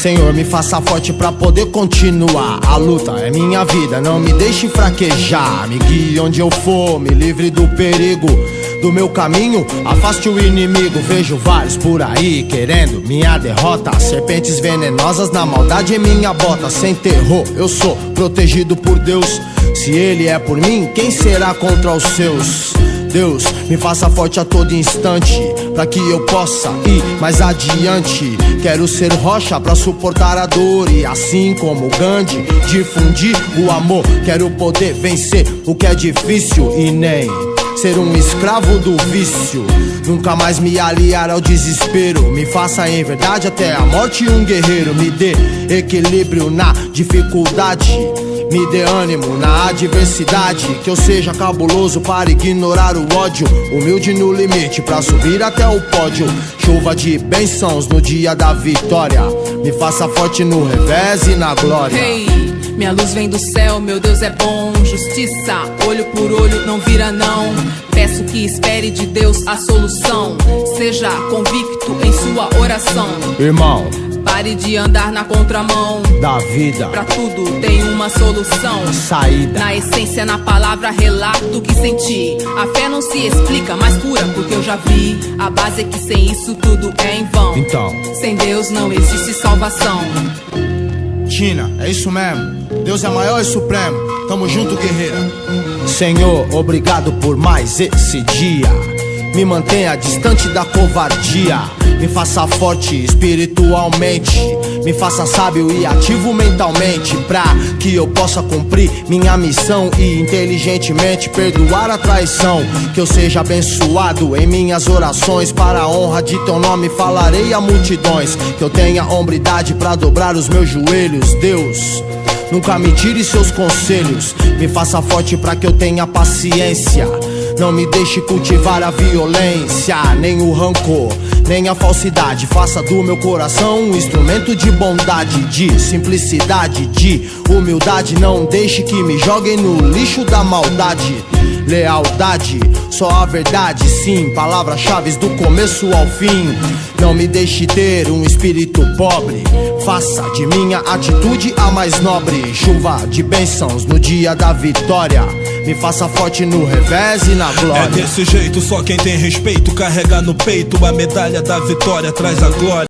Senhor, me faça forte pra poder continuar. A luta é minha vida, não me deixe fraquejar. Me guie onde eu for, me livre do perigo. Do meu caminho, afaste o inimigo. Vejo vários por aí querendo minha derrota. Serpentes venenosas na maldade em minha bota. Sem terror, eu sou protegido por Deus. Se Ele é por mim, quem será contra os seus? Deus, me faça forte a todo instante, pra que eu possa ir mais adiante. Quero ser rocha pra suportar a dor e assim como Gandhi, difundir o amor. Quero poder vencer o que é difícil e nem ser um escravo do vício. Nunca mais me aliar ao desespero. Me faça em verdade até a morte um guerreiro. Me dê equilíbrio na dificuldade, me dê ânimo na adversidade. Que eu seja cabuloso para ignorar o ódio, humilde no limite pra subir até o pódio. Chuva de bênçãos no dia da vitória. Me faça forte no revés e na glória. Hey, minha luz vem do céu, meu Deus é bom. Justiça, olho por olho, não vira não. Peço que espere de Deus a solução. Seja convicto em sua oração. Irmão, pare de andar na contramão da vida. Pra tudo tem uma solução. Saída. Na essência, na palavra, relato o que senti. A fé não se explica, mas cura porque eu já vi. A base é que sem isso tudo é em vão. Então, sem Deus não existe salvação. Tina, é isso mesmo. Deus é maior e supremo. Tamo junto, guerreira. Senhor, obrigado por mais esse dia. Me mantenha distante da covardia. Me faça forte espiritualmente. Me faça sábio e ativo mentalmente, pra que eu possa cumprir minha missão e inteligentemente perdoar a traição. Que eu seja abençoado em minhas orações. Para a honra de teu nome falarei a multidões. Que eu tenha hombridade pra dobrar os meus joelhos. Deus, nunca me tire seus conselhos. Me faça forte pra que eu tenha paciência. Não me deixe cultivar a violência, nem o rancor, nem a falsidade. Faça do meu coração um instrumento de bondade, de simplicidade, de humildade. Não deixe que me joguem no lixo da maldade. Lealdade, só a verdade, sim. Palavras-chave do começo ao fim. Não me deixe ter um espírito pobre. Faça de minha atitude a mais nobre. Chuva de bênçãos no dia da vitória. Me faça forte no revés e na glória. É desse jeito, só quem tem respeito carrega no peito a medalha da vitória, traz a glória.